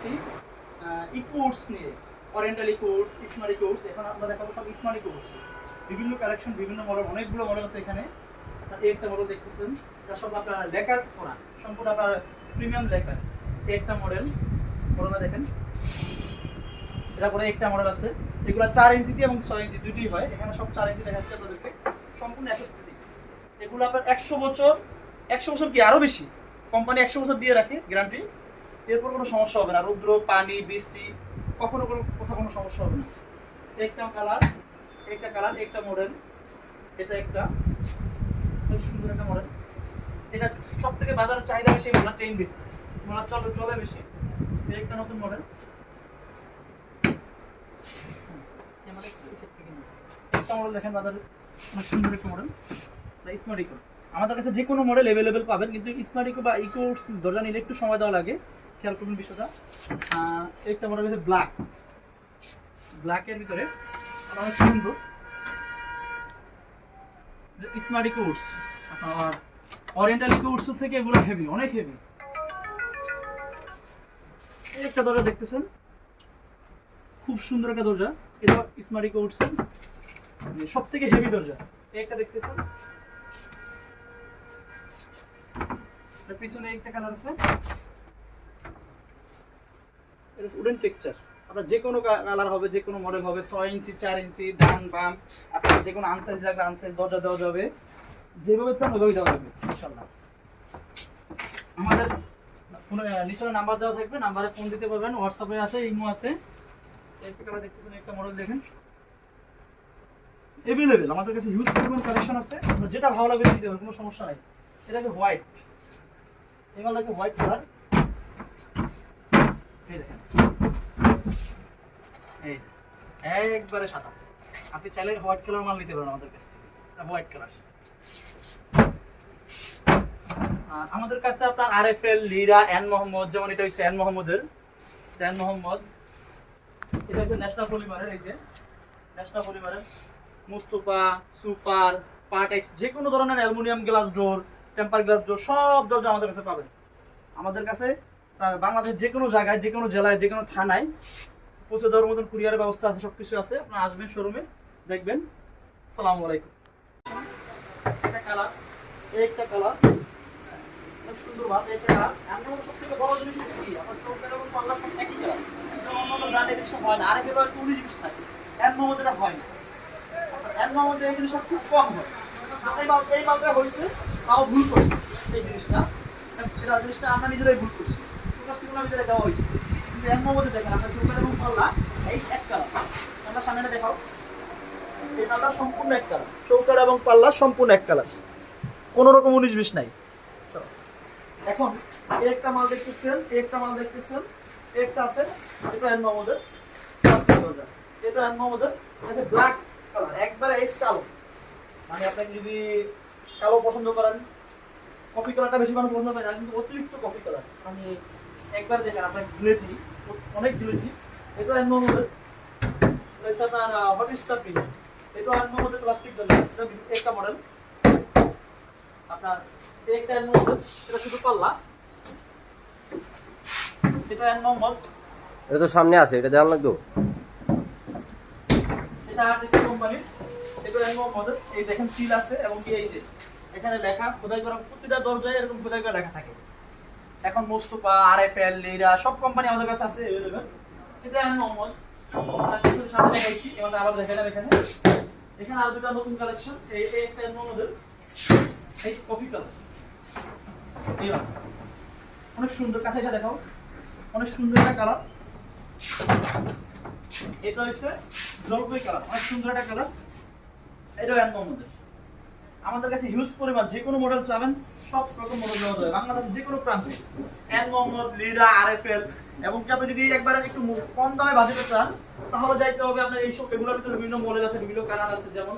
দেখাচ্ছি ইকোর্স নিয়ে, oriental ইকোর্স, smart ইকোর্স। এখন আমরা দেখাবো সব স্মার্ট ইকোর্স, বিভিন্ন কালেকশন, বিভিন্ন মডেল, অনেকগুলো মডেল আছে এখানে। আপনার এই একটা মডেল দেখতেছেন, এটা সব আপনার লেকার করা, সম্পূর্ণ আপনার প্রিমিয়াম লেকার। একটা মডেলটা দেখেন, এটা পরে একটা মডেল আছে, এগুলো 4 ইঞ্চি এবং 6 ইঞ্চি দুটোই হয়। এখানে সব 4 ইঞ্চি দেখাচ্ছে আপনাদেরকে, সম্পূর্ণ অ্যাসেসরিজ। এগুলো আপনার 100 বছর, 100 বছর কি আরো বেশি, কোম্পানি 100 বছর দিয়ে রাখে গ্যারান্টি। এরপর কোনো সমস্যা হবে না, রৌদ্র পানি বৃষ্টি কখনো কোনো সমস্যা হবে না। একটা কালার, একটা মডেল, এটা একটা খুব সুন্দর একটা মডেল। এটা সব থেকে বাজারের চাহিদা বেশি, মডেল ট্রেন্ড মডেল চলে বেশি। একটা নতুন মডেল, একটা মডেল দেখেন বাজারে, অনেক সুন্দর একটা মডেল, স্মার্ট ইকো। আমাদের কাছে যে কোনো মডেল অ্যাভেলেবেল পাবেন, কিন্তু স্মার্ট ইকো বা ইকো দরজা নিলে একটু সময় দেওয়া লাগে, খেয়াল করবেন বিষয়টা। একটা মডেল হচ্ছে ব্ল্যাকের ভিতরে অনেক সুন্দর স্মার্ট ইকোর্স। আর ওরিয়েন্টাল ইকোর্স থেকে এগুলো হেভি, অনেক হেভি। একটা দরজা দেখতেছেন, খুব সুন্দর একটা দরজা, এটা স্মার্ট ইকোর্স সব থেকে হেভি দরজা। একটা দেখতেছেন, পিছনে একটা কালার আছে, এটা উডেন টেক্সচার। আপনার যে কোনো কালার হবে, যে কোনো মডেল হবে, 6 ইঞ্চি 4 ইঞ্চি ডান বাম, আপনার যে কোনো আনসাইজ লাগলে আনসাইজ দরজা দেওয়া যাবে, যেভাবে চান ওইভাবে দেওয়া যাবে ইনশাআল্লাহ। আমাদের ফোনে নিচে নাম্বার দেওয়া থাকবে, নাম্বারে ফোন দিতে পারবেন, হোয়াটসঅ্যাপে আছে, ইমো আছে। একটা কালার দেখতেছেন, একটা মডেল দেখেন, এভেলেবেল আমাদের কাছে হিউজ পরিমাণ কালেকশন আছে, আপনার যেটা ভালো লাগবে দিতে পারবেন, কোনো সমস্যা নাই। এটা হচ্ছে হোয়াইট, এই মালটা হচ্ছে হোয়াইট কালার, এই দেখেন, এই একবারে সাদা। আপনি চাইলে হোয়াইট কালার মাল নিতে পারেন আমাদের কাছ থেকে, এটা হোয়াইট কালার। আর আমাদের কাছে আপনার আরএফএল, লিরা, এন মোহাম্মদ, যেমন এটা হচ্ছে এন মোহাম্মদের, এন মোহাম্মদ, এটা হচ্ছে ন্যাশনাল পলিমারের, এই যে ন্যাশনাল পলিমারের মুস্তফা, সুপার, পার্টেক্স, যে কোনো ধরনের aluminium glass door, temper glass door, সব দরজা আমাদের কাছে পাবেন। আমাদের কাছে বাংলাদেশের যে কোনো জায়গায়, যে কোনো জেলায়, যে কোনো থানায় পৌঁছে দেওয়ার মতন কুরিয়ারের ব্যবস্থা আছে, সব কিছু আছে। আপনারা আসবেন শোরুমে, দেখবেন। আসসালামু আলাইকুম। একটা কালার, একটা কালার, সুন্দর ভাব, একটা কালার। আমার সবথেকে বড় জিনিস হচ্ছে কি, আপনার চোখের এবং পাল্লা সব একই কালার। অন্যান্য ব্র্যান্ডের জিনিস হয় না, আরেক এবার 19 জিনিস থাকে, এন মোহাম্মদের হয় না। এন মোহাম্মদের এই জিনিসটা খুব কম হয়। এই মালটা হয়েছে, তাও ভুল করছে এই জিনিসটা, এটা জিনিসটা আমরা নিজেরাই ভুল করছি, সুপার সিগুলো ভিতরে দেওয়া হয়েছে। কিন্তু এন মোহাম্মদে দেখেন, আপনার চোখের এবং পাল্লা এই এক কালার। আমরা সামনে দেখাও, এই মালটা সম্পূর্ণ এক কালার, চৌকার এবং পাল্লা সম্পূর্ণ এক কালার, কোনো রকম 19-20 নাই। এখন একটা মাল দেখতেছেন, একটা মাল দেখতেছেন, একটা আছে, এটা এন মোহাম্মদের, এটা এন মোহাম্মদের, এটা ব্ল্যাক কালার, একবারে এস কালো। মানে আপনি যদি কালো পছন্দ করেন, কফি কালারটা বেশি মানুষ পছন্দ করে না, কিন্তু অতিরিক্ত কফি কালার, আমি একবার দেখেন আপনার ধুলেছি, অনেক ধুলেছি। এটা এন মোহাম্মদের, এটা আপনার হট স্টার পিন, এটা এন মোহাম্মদের প্লাস্টিক দরজা, এটা একটা মডেল আপনার, একটা এন মোহাম্মদ, এটা শুধু পাল্লা, এটা এন মোহাম্মদ, এটা তো সামনে আছে, এটা দেওয়া লাগতো, এটা আর্টিস্ট কোম্পানি, এটা এন মোহাম্মদ। এই দেখেন সিল আছে, এবং কি এই যে এখানে লেখা, খোদাই করা, প্রতিটা দরজায় এরকম খোদাই করা লেখা থাকে। এখন মুস্তফা, আরএফএল, লিরা, সব কোম্পানি আমাদের কাছে আছে अवेलेबल। এটা এন মোহাম্মদ, কিছু সামনে দেখাইছি, এবার আবার দেখালাম এখানে। এখানে আর দুটো নতুন কালেকশন, এই একটা এন মোহাম্মদের, এই কফি কালার, এই অনেক সুন্দর, কাছে এসে দেখাও, অনেক সুন্দর একটা কালার। এটা হচ্ছে জলপাই কালার, অনেক সুন্দর একটা কালার, এটা এন মোহাম্মদের। আমাদের কাছে হিউজ পরিমাণ, যে কোনো মডেল চাবেন সব রকম মডেল দেওয়া যাবে বাংলাদেশের যে কোনো প্রান্তে। এন মোহাম্মদ, লিরা, আরএফএল, এবং কি আপনি যদি একবার একটু কম দামে বাজেটে চান, তাহলে যাইতে হবে আপনার এইসব, এগুলোর ভিতরে বিভিন্ন মডেল আছে, বিভিন্ন কালার আছে, যেমন